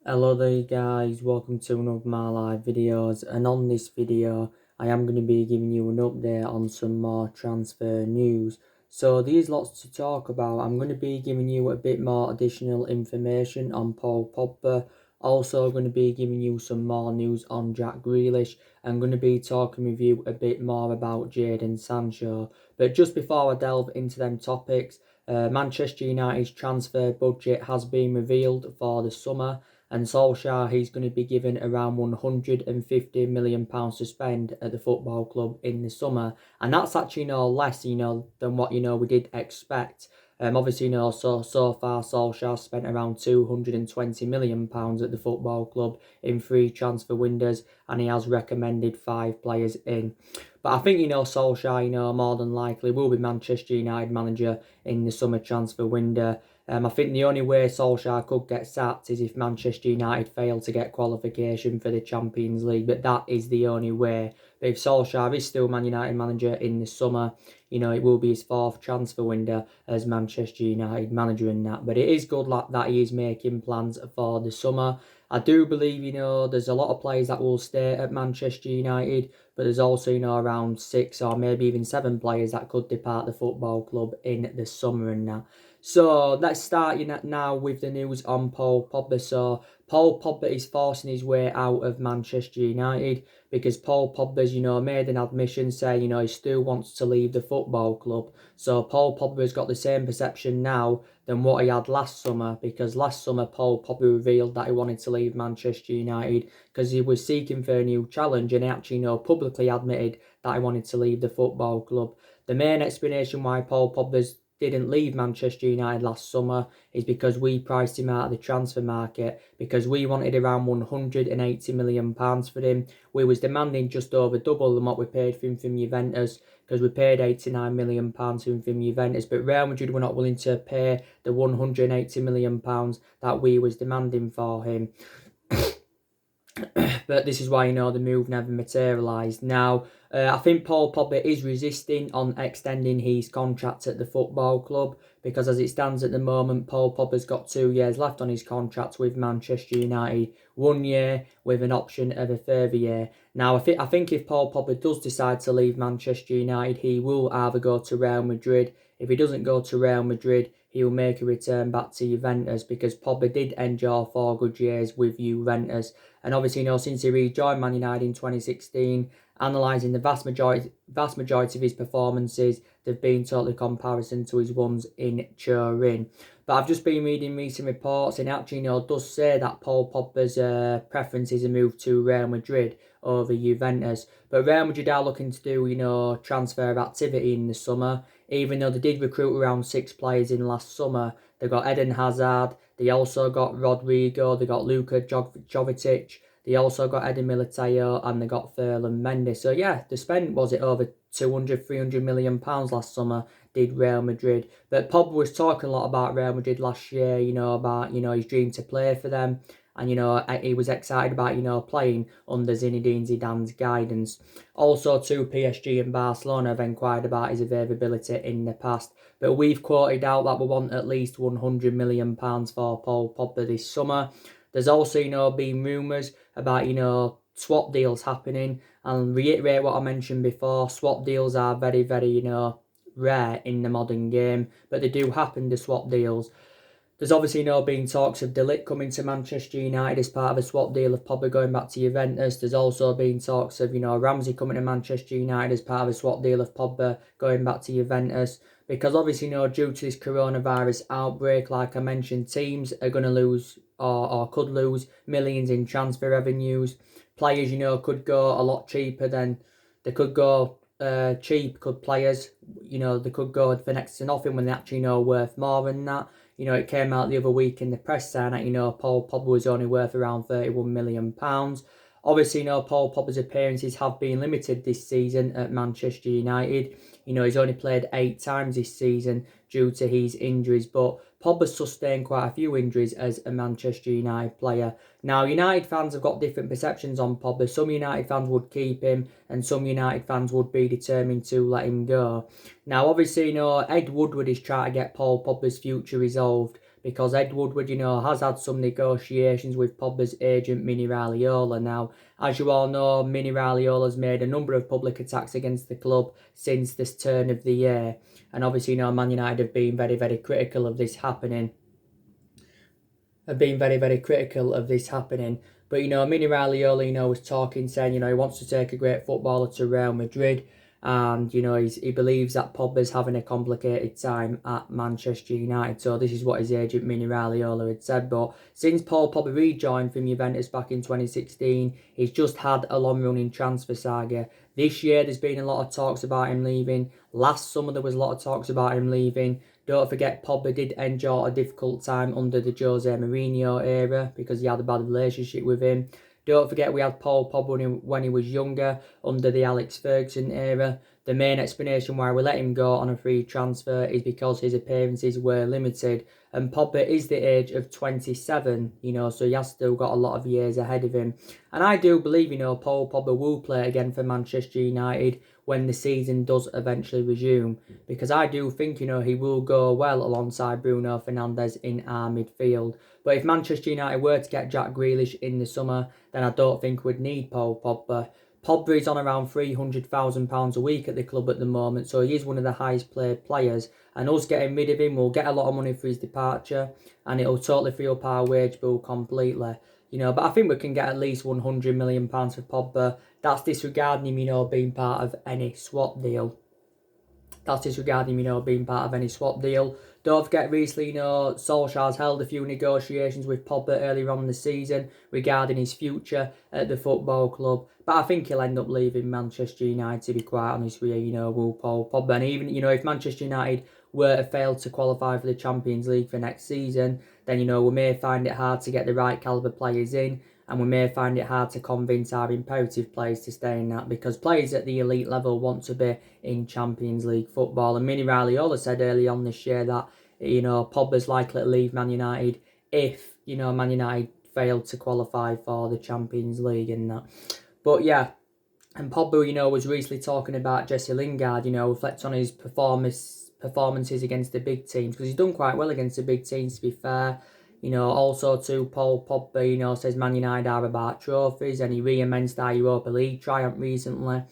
Hello there guys, welcome to one of my live videos, and on this video I am going to be giving you an update on some more transfer news. So there's lots to talk about. I'm going to be giving you a bit more additional information on Paul Pogba. Also going to be giving you some more news on Jack Grealish. I'm going to be talking with you a bit more about Jadon Sancho. But just before I delve into them topics, Manchester United's transfer budget has been revealed for the summer, and Solskjaer, he's going to be given around £150 million to spend at the football club in the summer. And that's actually less, than what, we did expect. Obviously, so far Solskjaer spent around £220 million at the football club in 3 transfer windows, and he has recommended 5 players in. But I think, Solskjaer, more than likely will be Manchester United manager in the summer transfer window. I think the only way Solskjaer could get sacked is if Manchester United fail to get qualification for the Champions League, but that is the only way. But if Solskjaer is still Man United manager in the summer, it will be his 4th transfer window as Manchester United manager in that. But it is good that he is making plans for the summer. I do believe, there's a lot of players that will stay at Manchester United, but there's also, around 6 or maybe even 7 players that could depart the football club in the summer and that. So let's start now with the news on Paul Pogba. So Paul Pogba is forcing his way out of Manchester United because Paul Pogba's, made an admission saying, he still wants to leave the football club. So Paul Pogba's got the same perception now than what he had last summer, because last summer Paul Pogba revealed that he wanted to leave Manchester United because he was seeking for a new challenge, and he actually, publicly admitted that he wanted to leave the football club. The main explanation why Paul Pogba's didn't leave Manchester United last summer is because we priced him out of the transfer market, because we wanted around £180 million for him. We was demanding just over double than what we paid for him from Juventus, because we paid £89 million for him from Juventus, but Real Madrid were not willing to pay the £180 million that we was demanding for him. But this is why, the move never materialised. Now, I think Paul Pogba is resisting on extending his contract at the football club, because as it stands at the moment, Paul Pogba's got 2 years left on his contract with Manchester United, 1 year with an option of a further year. Now, I think if Paul Pogba does decide to leave Manchester United, he will either go to Real Madrid. If he doesn't go to Real Madrid, he'll make a return back to Juventus, because Pogba did endure 4 good years with Juventus. And obviously, since he rejoined Man United in 2016, analysing the vast majority of his performances, they've been totally comparison to his ones in Turin. But I've just been reading recent reports, and actually, does say that Paul Pogba's preference is a move to Real Madrid over Juventus. But Real Madrid are looking to do, transfer activity in the summer. Even though they did recruit around 6 players in last summer, they got Eden Hazard, they also got Rodrigo, they got Luka Jovetic, they also got Eden Militao, and they got Ferland Mendes. So yeah, they spent, was it over 200-300 million pounds last summer, did Real Madrid. But Pogba was talking a lot about Real Madrid last year, about, his dream to play for them. And, he was excited about, playing under Zinedine Zidane's guidance. Also, too, PSG and Barcelona have inquired about his availability in the past. But we've quoted out that we want at least £100 million for Paul Pogba this summer. There's also, been rumours about, swap deals happening. And reiterate what I mentioned before, swap deals are very, very, rare in the modern game. But they do happen, the swap deals. There's obviously been talks of De Ligt coming to Manchester United as part of a swap deal of Pogba going back to Juventus. There's also been talks of, Ramsey coming to Manchester United as part of a swap deal of Pogba going back to Juventus. Because obviously, due to this coronavirus outbreak, like I mentioned, teams are going to lose or could lose millions in transfer revenues. Players, could go a lot cheaper than they could go cheap, could players, they could go for next to nothing when they actually worth more than that. It came out the other week in the press saying that, Paul Pogba was only worth around £31 million. Obviously, Paul Pogba's appearances have been limited this season at Manchester United. He's only played 8 times this season due to his injuries, but Pogba sustained quite a few injuries as a Manchester United player. Now, United fans have got different perceptions on Pogba. Some United fans would keep him, and some United fans would be determined to let him go. Now, obviously, Ed Woodward is trying to get Paul Pogba's future resolved because Ed Woodward, has had some negotiations with Pogba's agent, Mini Raiola. Now, as you all know, Mini Raiola's made a number of public attacks against the club since this turn of the year. And obviously, Man United have been very, very critical of this happening. But, Mini Raiola, was talking, saying, he wants to take a great footballer to Real Madrid. And, he believes that Pogba's having a complicated time at Manchester United. So this is what his agent, Mini Raiola, had said. But since Paul Pogba rejoined from Juventus back in 2016, he's just had a long-running transfer saga. This year, there's been a lot of talks about him leaving. Last summer, there was a lot of talks about him leaving. Don't forget, Pogba did endure a difficult time under the Jose Mourinho era because he had a bad relationship with him. Don't forget, we had Paul Pogba when he was younger, under the Alex Ferguson era. The main explanation why we let him go on a free transfer is because his appearances were limited. And Pogba is the age of 27, so he has still got a lot of years ahead of him. And I do believe, Paul Pogba will play again for Manchester United when the season does eventually resume. Because I do think, he will go well alongside Bruno Fernandes in our midfield. But if Manchester United were to get Jack Grealish in the summer, then I don't think we'd need Paul Pogba. Pogba is on around £300,000 a week at the club at the moment, so he is one of the highest paid players. And us getting rid of him will get a lot of money for his departure, and it'll totally free up our wage bill completely. But I think we can get at least £100 million for Pogba. That's disregarding him, being part of any swap deal. Don't forget, recently, Solskjaer's held a few negotiations with Pogba earlier on in the season regarding his future at the football club. But I think he'll end up leaving Manchester United, to be quite honest with you, will Paul Pogba. And even, if Manchester United were to fail to qualify for the Champions League for next season, then, we may find it hard to get the right calibre players in, and we may find it hard to convince our imperative players to stay in that, because players at the elite level want to be in Champions League football. And Mini Raiola said early on this year that, Pogba's likely to leave Man United if, Man United failed to qualify for the Champions League and that. But yeah, and Pogba, was recently talking about Jesse Lingard, reflect on his performances against the big teams, because he's done quite well against the big teams, to be fair. Also too, Paul Pogba, says Man United are about trophies, and he re-amends our Europa League triumph recently.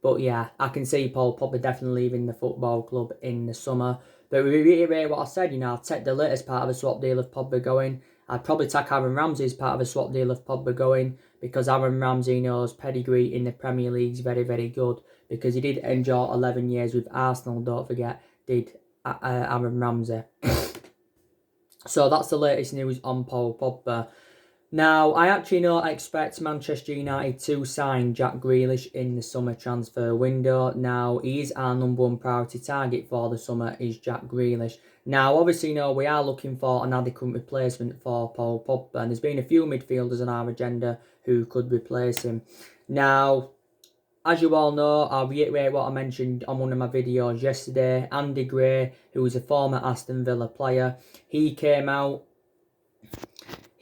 But yeah, I can see Paul Pogba definitely leaving the football club in the summer. But we reiterate what I said, I'd take the latest part of a swap deal of Pogba going. I'd probably take Aaron Ramsey as part of a swap deal of Pogba going, because Aaron Ramsey knows pedigree in the Premier League is very, very good, because he did endure 11 years with Arsenal, don't forget, did Aaron Ramsey. So that's the latest news on Paul Pogba. Now, I actually don't expect Manchester United to sign Jack Grealish in the summer transfer window. Now, he is our number one priority target for the summer, is Jack Grealish. Now, obviously, we are looking for an adequate replacement for Paul Pogba, and there's been a few midfielders on our agenda who could replace him. Now, as you all know, I'll reiterate what I mentioned on one of my videos yesterday. Andy Gray, who is a former Aston Villa player, he came out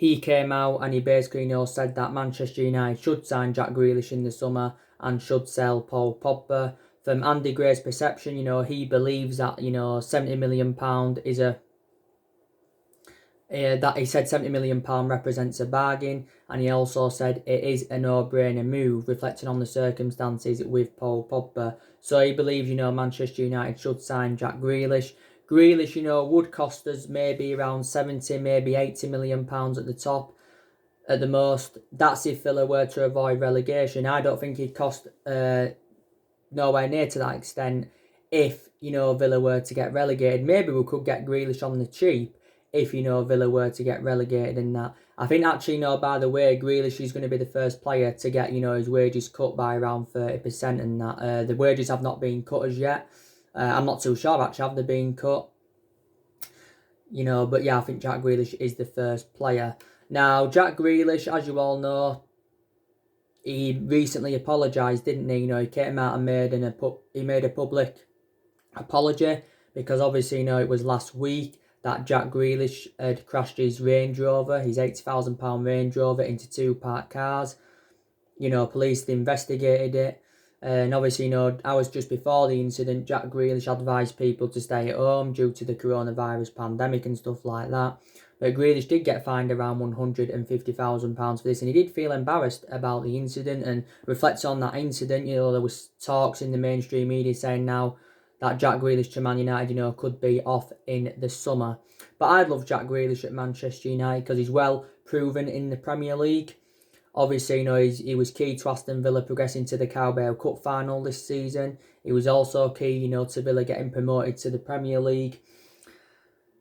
and he basically said that Manchester United should sign Jack Grealish in the summer and should sell Paul Pogba. From Andy Gray's perception, he believes that, £70 million is that he said £70 million represents a bargain, and he also said it is a no-brainer move, reflecting on the circumstances with Paul Pogba. So he believes, Manchester United should sign Jack Grealish. Grealish, would cost us maybe around 70, maybe £80 million at the top, at the most. That's if Villa were to avoid relegation. I don't think he'd cost nowhere near to that extent if, Villa were to get relegated. Maybe we could get Grealish on the cheap if, Villa were to get relegated and that. I think actually, by the way, Grealish is going to be the first player to get, his wages cut by around 30% and that. The wages have not been cut as yet. I'm not too sure, actually, have they been cut? But yeah, I think Jack Grealish is the first player. Now, Jack Grealish, as you all know, he recently apologised, didn't he? He came out and made a public apology, because obviously, it was last week that Jack Grealish had crashed his Range Rover, his £80,000 Range Rover, into two parked cars. Police investigated it. And obviously, hours just before the incident, Jack Grealish advised people to stay at home due to the coronavirus pandemic and stuff like that. But Grealish did get fined around £150,000 for this, and he did feel embarrassed about the incident and reflects on that incident. There was talks in the mainstream media saying now that Jack Grealish to Man United, could be off in the summer. But I'd love Jack Grealish at Manchester United because he's well proven in the Premier League. Obviously, he was key to Aston Villa progressing to the Carabao Cup final this season. He was also key, to Villa getting promoted to the Premier League.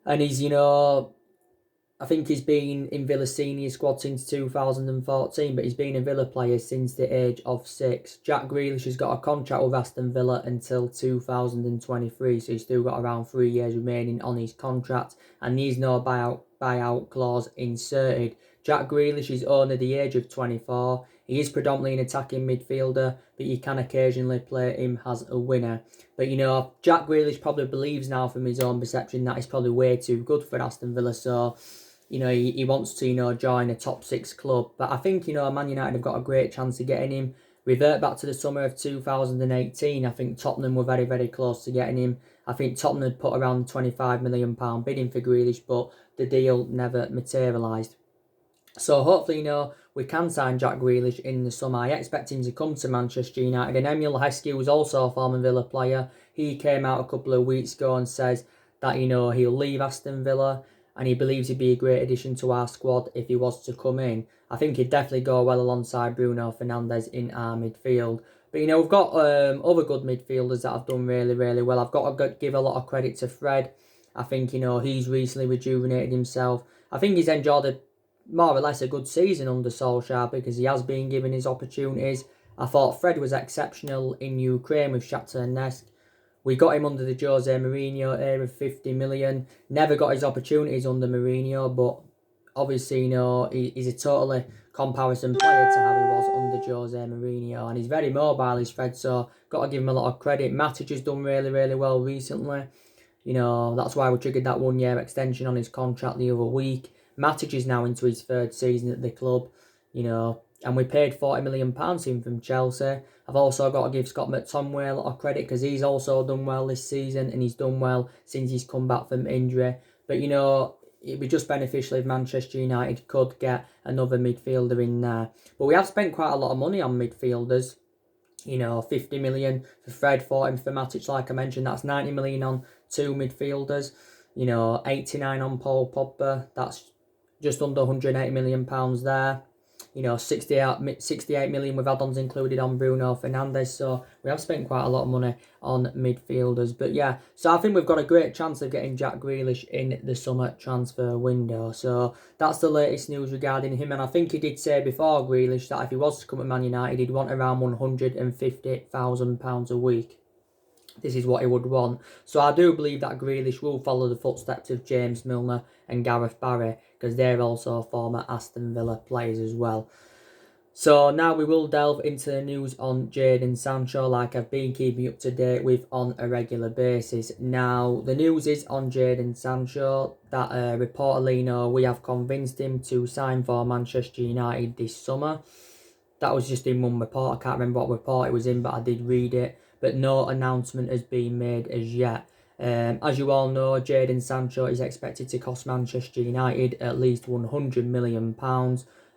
And he's, I think he's been in Villa's senior squad since 2014, but he's been a Villa player since the age of 6. Jack Grealish has got a contract with Aston Villa until 2023, so he's still got around 3 years remaining on his contract, and there's no buyout clause inserted. Jack Grealish is only the age of 24. He is predominantly an attacking midfielder, but you can occasionally play him as a winner. But, Jack Grealish probably believes now from his own perception that he's probably way too good for Aston Villa, so he wants to, join a top 6 club. But I think, Man United have got a great chance of getting him. Revert back to the summer of 2018, I think Tottenham were very, very close to getting him. I think Tottenham had put around £25 million bidding for Grealish, but the deal never materialised. So hopefully, we can sign Jack Grealish in the summer. I expect him to come to Manchester United. And Emile Heskey was also a former Villa player. He came out a couple of weeks ago and says that, he'll leave Aston Villa, and he believes he'd be a great addition to our squad if he was to come in. I think he'd definitely go well alongside Bruno Fernandes in our midfield. But, we've got other good midfielders that have done really, really well. I've got to give a lot of credit to Fred. I think, he's recently rejuvenated himself. I think he's enjoyed more or less a good season under Solskjaer because he has been given his opportunities. I thought Fred was exceptional in Ukraine with Shakhtar Donetsk. We got him under the Jose Mourinho era of 50 million. Never got his opportunities under Mourinho, but obviously, he's a totally comparison player to how he was under Jose Mourinho. And he's very mobile, he's Fred, so got to give him a lot of credit. Matic has done really, really well recently. That's why we triggered that 1-year extension on his contract the other week. Matic is now into his 3rd season at the club, and we paid £40 million in from Chelsea. I've also got to give Scott McTominay a lot of credit because he's also done well this season, and he's done well since he's come back from injury. But, it'd be just beneficial if Manchester United could get another midfielder in there. But we have spent quite a lot of money on midfielders. 50 million for Fred, 40 for Matic, like I mentioned. That's 90 million on 2 midfielders. 89 on Paul Pogba. That's just under £180 million there. 68 million with add-ons included on Bruno Fernandes. So we have spent quite a lot of money on midfielders. But yeah, so I think we've got a great chance of getting Jack Grealish in the summer transfer window. So that's the latest news regarding him. And I think he did say before, Grealish, that if he was to come to Man United, he'd want around £150,000 a week. This is what he would want. So I do believe that Grealish will follow the footsteps of James Milner and Gareth Barry, because they're also former Aston Villa players as well. So now we will delve into the news on Jadon Sancho, like I've been keeping you up to date with on a regular basis. Now, the news is on Jadon Sancho that reportedly, we have convinced him to sign for Manchester United this summer. That was just in one report. I can't remember what report it was in, but I did read it. But no announcement has been made as yet. As you all know, Jadon Sancho is expected to cost Manchester United at least £100 million.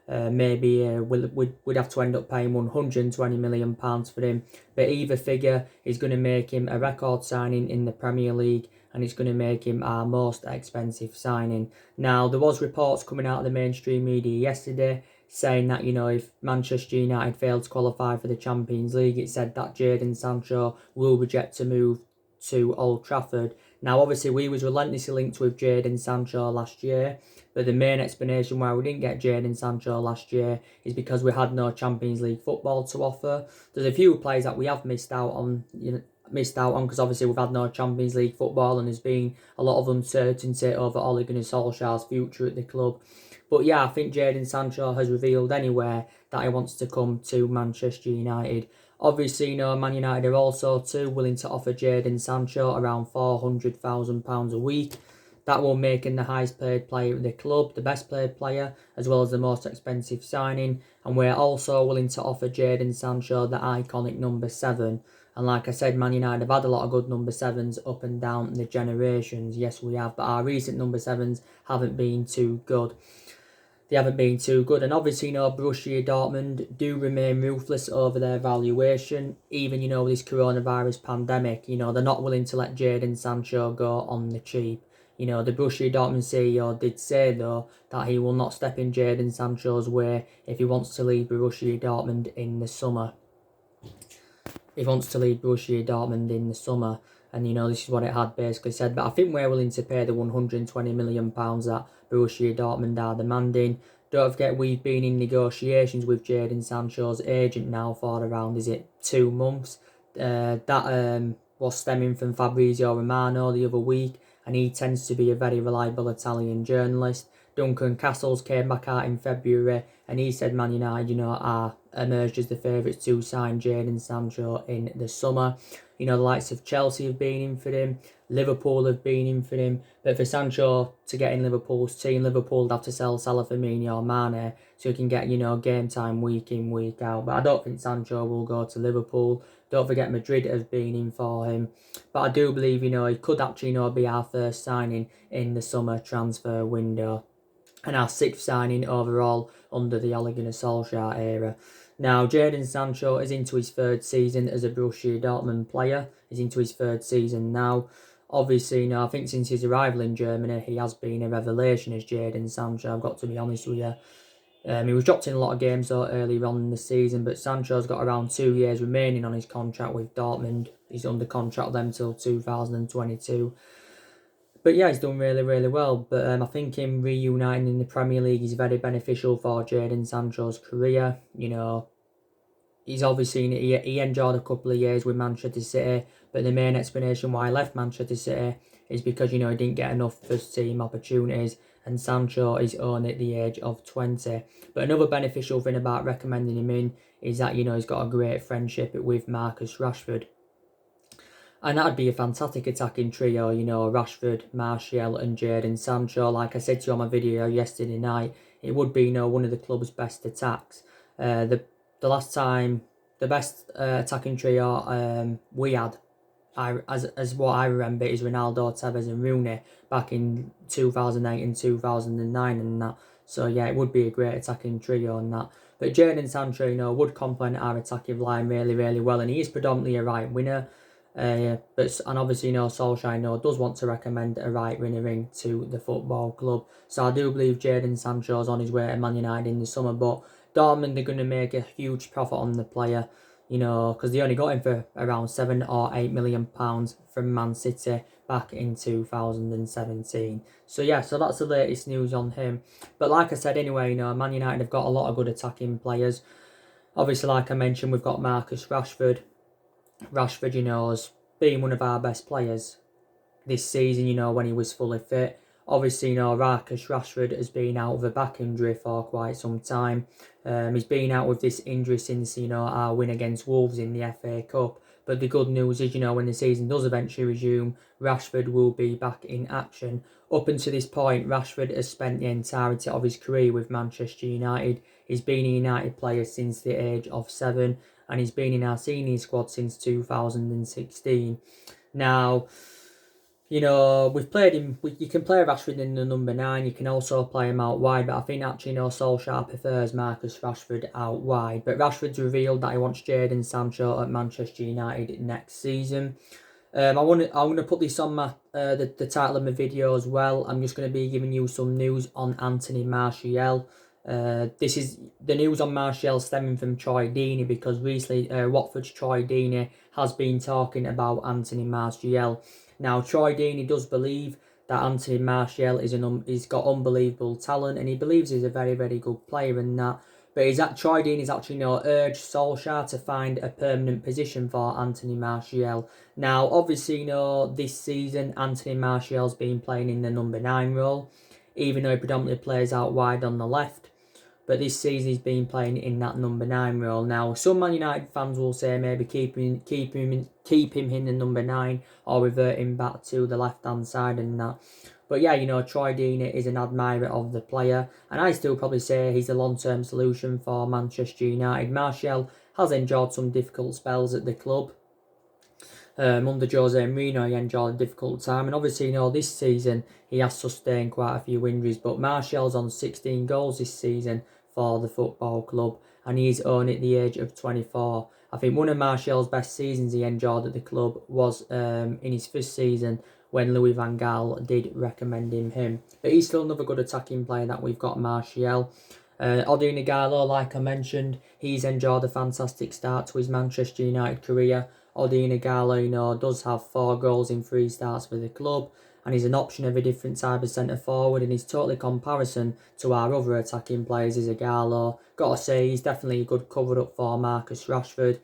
Maybe we'd have to end up paying £120 million for him. But either figure is going to make him a record signing in the Premier League, and it's going to make him our most expensive signing. Now, there was reports coming out of the mainstream media yesterday saying that, if Manchester United failed to qualify for the Champions League, it said that Jadon Sancho will reject to move to Old Trafford. Now, obviously, we was relentlessly linked with Jadon Sancho last year, but the main explanation why we didn't get Jadon Sancho last year is because we had no Champions League football to offer. There's a few players that we have missed out on because obviously we've had no Champions League football, and there's been a lot of uncertainty over Ole Gunnar Solskjaer's future at the club. But yeah, I think Jadon Sancho has revealed anywhere that he wants to come to Manchester United. Obviously, Man United are also too willing to offer Jadon Sancho around £400,000 a week. That will make him the highest paid player at the club, the best paid player, as well as the most expensive signing. And we're also willing to offer Jadon Sancho the iconic number 7. And like I said, Man United have had a lot of good number 7s up and down the generations. Yes, we have, but our recent number 7s haven't been too good. They haven't been too good. And obviously, Borussia Dortmund do remain ruthless over their valuation. Even, with this coronavirus pandemic, they're not willing to let Jadon Sancho go on the cheap. The Borussia Dortmund CEO did say, though, that he will not step in Jadon Sancho's way if he wants to leave Borussia Dortmund in the summer. He wants to leave Borussia Dortmund in the summer. And, this is what it had basically said. But I think we're willing to pay the £120 million that Borussia Dortmund are demanding. Don't forget, we've been in negotiations with Jadon Sancho's agent now for around, 2 months? That was stemming from Fabrizio Romano the other week, and he tends to be a very reliable Italian journalist. Duncan Castles came back out in February, and he said Man United, are emerged as the favourites to sign Jadon Sancho in the summer. The likes of Chelsea have been in for him, Liverpool have been in for him, but for Sancho to get in Liverpool's team, Liverpool would have to sell Salah, Firmino or Mane so he can get, game time week in, week out. But I don't think Sancho will go to Liverpool. Don't forget Madrid have been in for him. But I do believe, he could actually, be our first signing in the summer transfer window. And our 6th signing overall under the Ole Gunnar Solskjaer era. Now, Jadon Sancho is into his 3rd season as a Borussia Dortmund player. He's into his 3rd season now. Obviously, I think since his arrival in Germany, he has been a revelation as Jadon Sancho, I've got to be honest with you. He was dropped in a lot of games so early on in the season, but Sancho's got around 2 years remaining on his contract with Dortmund. He's under contract with them till 2022. But yeah, he's done really, really well. But I think him reuniting in the Premier League is very beneficial for Jadon Sancho's career. He's obviously, he enjoyed a couple of years with Manchester City, but the main explanation why he left Manchester City is because, he didn't get enough first team opportunities, and Sancho is only at the age of 20. But another beneficial thing about recommending him in is that, he's got a great friendship with Marcus Rashford. And that'd be a fantastic attacking trio, Rashford, Martial and Jadon Sancho. Like I said to you on my video yesterday night, it would be, one of the club's best attacks. The last time, the best attacking trio we had, as what I remember, is Ronaldo, Tevez and Rooney back in 2008 and 2009 and that. So yeah, it would be a great attacking trio and that. But Jadon Sancho, would complement our attacking line really, really well, and he is predominantly a right winger. And obviously, Solskjaer, does want to recommend a right winger in to the football club. So I do believe Jadon Sancho's on his way to Man United in the summer, but Dortmund are going to make a huge profit on the player, because they only got him for around £7 or £8 million from Man City back in 2017. So yeah, so that's the latest news on him. But like I said anyway, Man United have got a lot of good attacking players. Obviously, like I mentioned, we've got Marcus Rashford. Rashford, has been one of our best players this season, when he was fully fit. Obviously, Marcus Rashford has been out with a back injury for quite some time. He's been out with this injury since, our win against Wolves in the FA Cup. But the good news is, when the season does eventually resume, Rashford will be back in action. Up until this point, Rashford has spent the entirety of his career with Manchester United. He's been a United player since the age of 7, and he's been in our senior squad since 2016. Now, we've played him. You can play Rashford in the number 9. You can also play him out wide, but I think actually, Solskjaer prefers Marcus Rashford out wide. But Rashford's revealed that he wants Jadon Sancho at Manchester United next season. I'm going to put this on my the title of my video as well. I'm just going to be giving you some news on Anthony Martial. This is the news on Martial stemming from Troy Deeney, because recently Watford's Troy Deeney has been talking about Anthony Martial. Now, Troy Deeney does believe that Anthony Martial he's got unbelievable talent, and he believes he's a very, very good player and that. But Troy Deeney's actually urged Solskjaer to find a permanent position for Anthony Martial. Now, obviously, this season Anthony Martial's been playing in the number 9 role, even though he predominantly plays out wide on the left. But this season he's been playing in that number 9 role. Now, some Man United fans will say maybe keep him in the number 9 or revert him back to the left-hand side and that. But yeah, Troy Deeney is an admirer of the player, and I still probably say he's a long-term solution for Manchester United. Martial has enjoyed some difficult spells at the club. Under Jose Mourinho, he enjoyed a difficult time, and obviously, this season he has sustained quite a few injuries. But Martial's on 16 goals this season for the football club, and he's only at the age of 24. I think one of Martial's best seasons he enjoyed at the club was in his first season when Louis van Gaal did recommend him. But he's still another good attacking player that we've got, Martial. Odion Ighalo, like I mentioned, he's enjoyed a fantastic start to his Manchester United career. Odion Ighalo, does have 4 goals in 3 starts for the club, and he's an option of a different type of centre forward, and he's totally comparison to our other attacking players is Ighalo. Gotta say, he's definitely a good cover up for Marcus Rashford.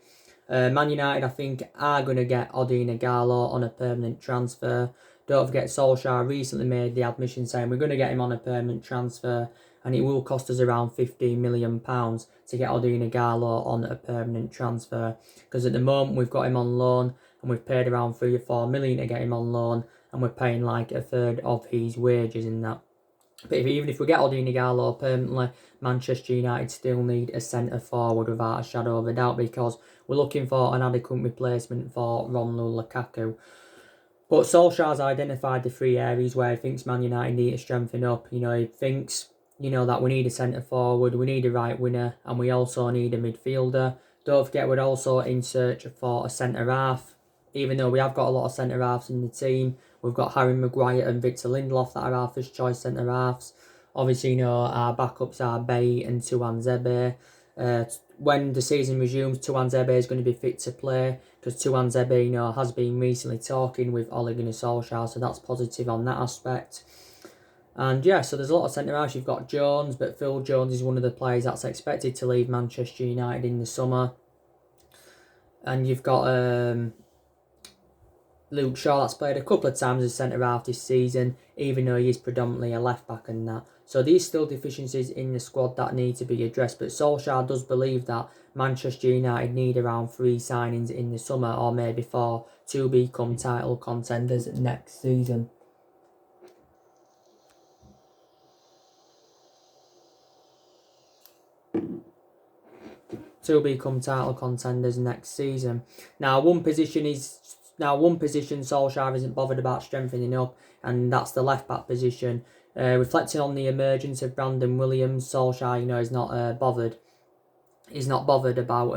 Man United, I think, are going to get Odion Ighalo on a permanent transfer. Don't forget, Solskjaer recently made the admission saying we're going to get him on a permanent transfer, and it will cost us around £15 million to get Odion Ighalo on a permanent transfer. Because at the moment we've got him on loan, and we've paid around 3 or 4 million to get him on loan, and we're paying like a third of his wages in that. But even if we get Odion Ighalo permanently, Manchester United still need a centre forward without a shadow of a doubt, because we're looking for an adequate replacement for Romelu Lukaku. But Solskjaer's identified the 3 areas where he thinks Man United need to strengthen up. He thinks, that we need a centre forward, we need a right winger, and we also need a midfielder. Don't forget, we're also in search for a centre half. Even though we have got a lot of centre halves in the team, we've got Harry Maguire and Victor Lindelof that are our first choice centre halves. Obviously, our backups are Bay and Tuanzebe. When the season resumes, Tuanzebe is going to be fit to play, because Tuanzebe, has been recently talking with Ole Gunnar Solskjaer, so that's positive on that aspect. And yeah, so there's a lot of centre halves. You've got Jones, but Phil Jones is one of the players that's expected to leave Manchester United in the summer. And you've got Luke Shaw that's played a couple of times as centre half this season, even though he is predominantly a left back and that. So there's still deficiencies in the squad that need to be addressed, but Solskjaer does believe that Manchester United need around 3 signings in the summer, or maybe 4, to become title contenders next season. Now, one position Solskjaer isn't bothered about strengthening up, and that's the left back position. Reflecting on the emergence of Brandon Williams, Solskjaer, is not bothered. He's not bothered about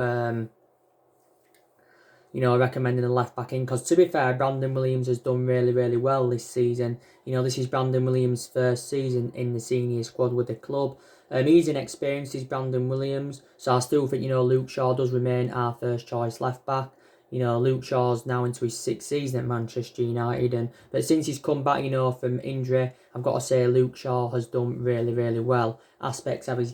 recommending a left back in, because to be fair, Brandon Williams has done really, really well this season. This is Brandon Williams' first season in the senior squad with the club. He's inexperienced, is Brandon Williams, so I still think, Luke Shaw does remain our first choice left back. Luke Shaw's now into his 6th season at Manchester United, but since he's come back, from injury, I've got to say Luke Shaw has done really, really well. Aspects of his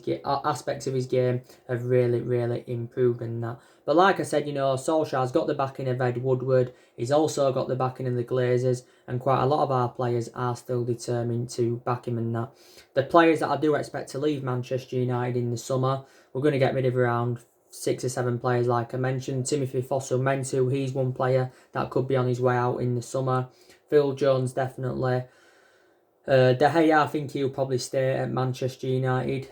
game have really, really improved in that. But like I said, Solskjaer's got the backing of Ed Woodward. He's also got the backing of the Glazers, and quite a lot of our players are still determined to back him in that. The players that I do expect to leave Manchester United in the summer, we're going to get rid of around 6 or 7 players, like I mentioned. Timothy Fosu-Mensah, he's one player that could be on his way out in the summer. Phil Jones, definitely. De Gea, I think he'll probably stay at Manchester United.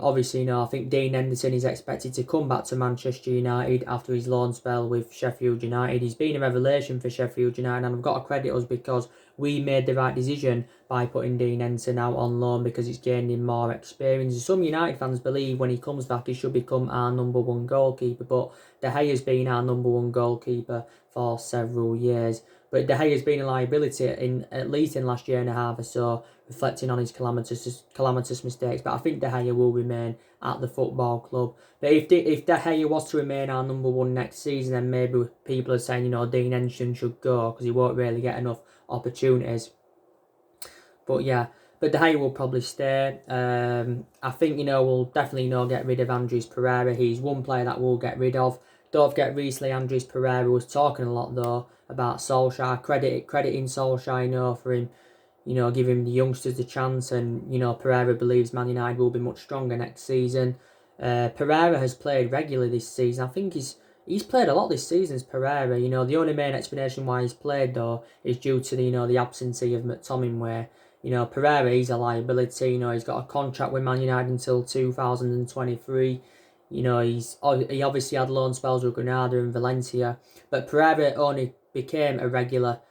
Obviously, I think Dean Henderson is expected to come back to Manchester United after his loan spell with Sheffield United. He's been a revelation for Sheffield United, and I've got to credit us because we made the right decision by putting Dean Henderson out on loan, because it's gained him more experience. Some United fans believe when he comes back he should become our number 1 goalkeeper, but De Gea's been our number 1 goalkeeper for several years. But De Gea has been a liability at least in last year and a half or so, reflecting on his calamitous mistakes. But I think De Gea will remain at the football club. But if De Gea was to remain our number 1 next season, then maybe people are saying, Dean Henderson should go because he won't really get enough opportunities. But yeah, but De Gea will probably stay. I think, we'll definitely get rid of Andres Pereira. He's one player that we'll get rid of. Don't forget, recently Andres Pereira was talking a lot though about Solskjaer, crediting Solskjaer, for him, giving the youngsters the chance, and Pereira believes Man United will be much stronger next season. Pereira has played regularly this season. I think he's played a lot this season as Pereira. The only main explanation why he's played though is due to the absence of McTominay. Pereira, he's a liability. He's got a contract with Man United until 2023. He obviously had loan spells with Granada and Valencia, but Pereira only became a regular,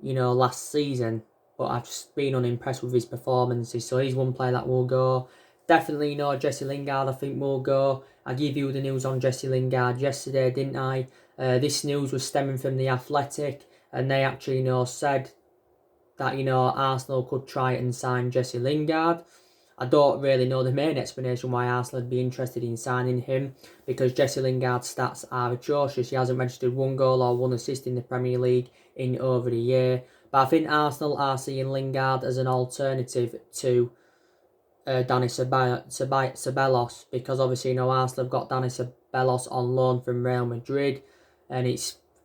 last season. But I've just been unimpressed with his performances, so he's one player that will go. Definitely, Jesse Lingard, I think, will go. I gave you the news on Jesse Lingard yesterday, didn't I? This news was stemming from The Athletic, and they actually, said that, Arsenal could try and sign Jesse Lingard. I don't really know the main explanation why Arsenal would be interested in signing him, because Jesse Lingard's stats are atrocious. He hasn't registered one goal or one assist in the Premier League in over a year. But I think Arsenal are seeing Lingard as an alternative to Dani Ceballos, because obviously, Arsenal have got Dani Ceballos on loan from Real Madrid, and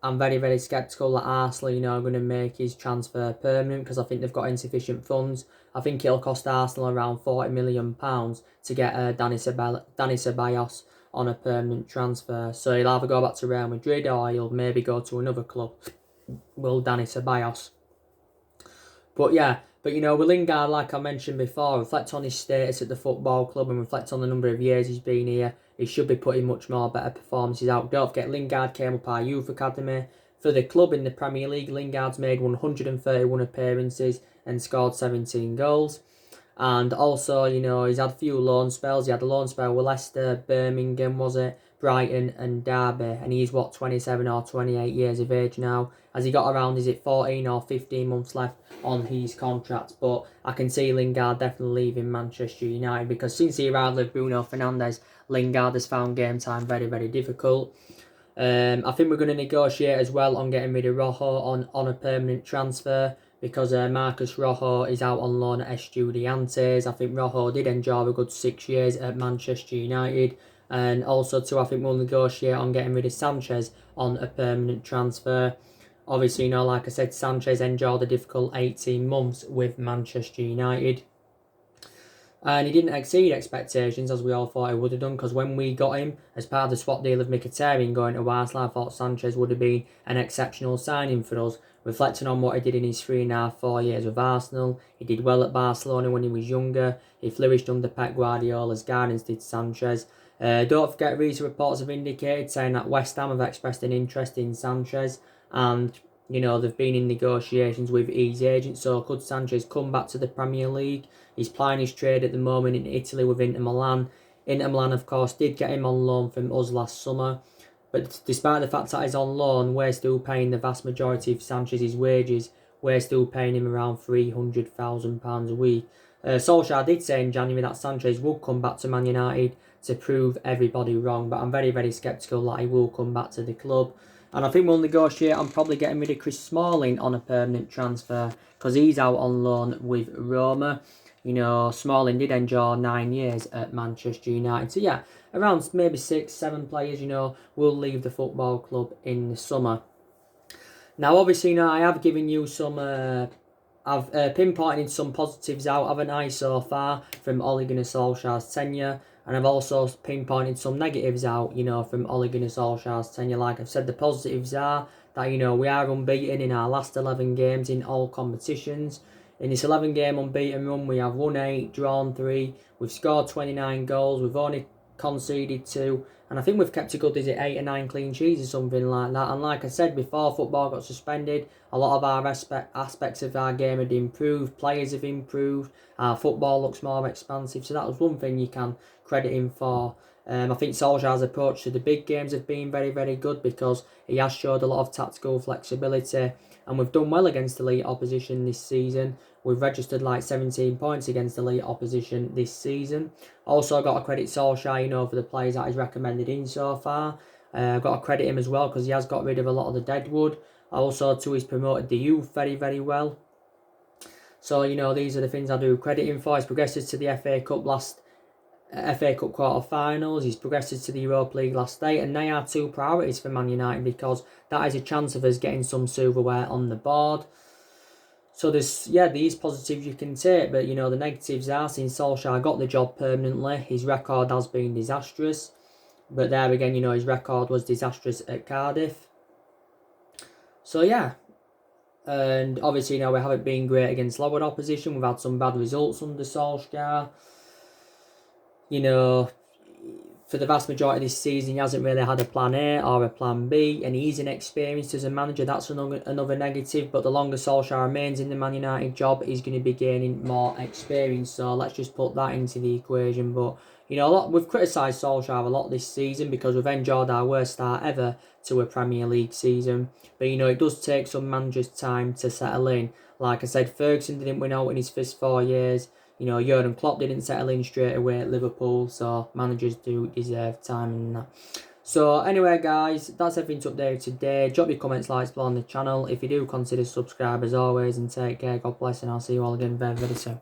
I'm very, very sceptical that Arsenal, are going to make his transfer permanent, because I think they've got insufficient funds. I think it'll cost Arsenal around £40 million to get Dani Ceballos on a permanent transfer. So he'll either go back to Real Madrid or he'll maybe go to another club. Will Dani Ceballos. But yeah, with Lingard, like I mentioned before, reflect on his status at the football club and reflect on the number of years he's been here. He should be putting much more better performances out. Don't forget, Lingard came up our youth academy. For the club in the Premier League, Lingard's made 131 appearances and scored 17 goals. And also, he's had a few loan spells. He had a loan spell with Leicester, Birmingham, Brighton and Derby. And he's, 27 or 28 years of age now. Has he got around, is it 14 or 15 months left on his contract? But I can see Lingard definitely leaving Manchester United, because since he arrived with Bruno Fernandes, Lingard has found game time very, very difficult. I think we're going to negotiate as well on getting rid of Rojo on a permanent transfer, because Marcus Rojo is out on loan at Estudiantes. I think Rojo did enjoy a good 6 years at Manchester United. And also too, I think we'll negotiate on getting rid of Sanchez on a permanent transfer. Obviously, like I said, Sanchez enjoyed a difficult 18 months with Manchester United. And he didn't exceed expectations, as we all thought he would have done, because when we got him as part of the swap deal of Mkhitaryan going to Arsenal, I thought Sanchez would have been an exceptional signing for us. Reflecting on what he did in his 3.5-4 years with Arsenal, he did well at Barcelona when he was younger. He flourished under Pep Guardiola's guidance, did Sanchez. Don't forget, recent reports have indicated saying that West Ham have expressed an interest in Sanchez, and they've been in negotiations with his agent. So could Sanchez come back to the Premier League? He's plying his trade at the moment in Italy with Inter Milan. Inter Milan, of course, did get him on loan from us last summer. But despite the fact that he's on loan, we're still paying the vast majority of Sanchez's wages. We're still paying him around £300,000 a week. Solskjaer did say in January that Sanchez would come back to Man United to prove everybody wrong, but I'm very, very sceptical that he will come back to the club. And I think we'll negotiate on probably getting rid of Chris Smalling on a permanent transfer, because he's out on loan with Roma. Smalling did enjoy 9 years at Manchester United. So yeah, around maybe 6-7 players, will leave the football club in the summer. Now, obviously, I have given you some, I've pinpointed some positives out, haven't I, so far, from Ole Gunnar Solskjaer's tenure. And I've also pinpointed some negatives out, from Ole Gunnar Solskjaer's tenure. Like I've said, the positives are that, we are unbeaten in our last 11 games in all competitions. In this 11-game unbeaten run, we have won 8, drawn 3. We've scored 29 goals. We've only conceded 2. And I think we've kept a good, 8 or 9 clean sheets or something like that. And like I said before, football got suspended. A lot of our aspects of our game had improved. Players have improved. Our football looks more expansive. So that was one thing you can credit him for. I think Solskjaer's approach to the big games have been very, very good, because he has showed a lot of tactical flexibility. And we've done well against elite opposition this season. We've registered 17 points against elite opposition this season. Also got to credit Solskjaer, for the players that he's recommended in so far. Got to credit him as well, because he has got rid of a lot of the deadwood. Also too, he's promoted the youth very, very well. So, these are the things I do credit him for. He's progressed to the FA Cup quarter-finals. He's progressed to the Europa League last 8, and they are 2 priorities for Man United, because that is a chance of us getting some silverware on the board. So there's, these positives you can take, but the negatives are, since Solskjaer got the job permanently, his record has been disastrous. But there again, his record was disastrous at Cardiff. So yeah, And obviously, we haven't been great against lower opposition. We've had some bad results under Solskjaer. For the vast majority of this season, he hasn't really had a plan A or a plan B, and he's inexperienced as a manager. That's another negative. But the longer Solskjaer remains in the Man United job, he's going to be gaining more experience. So let's just put that into the equation. But we've criticised Solskjaer a lot this season because we've enjoyed our worst start ever to a Premier League season. But it does take some managers time to settle in. Like I said, Ferguson didn't win out in his first 4 years. Jurgen Klopp didn't settle in straight away at Liverpool, so managers do deserve time in that. So anyway, guys, that's everything to update today. Drop your comments, likes below on the channel. If you do, consider subscribe as always, and take care. God bless, and I'll see you all again very, very soon.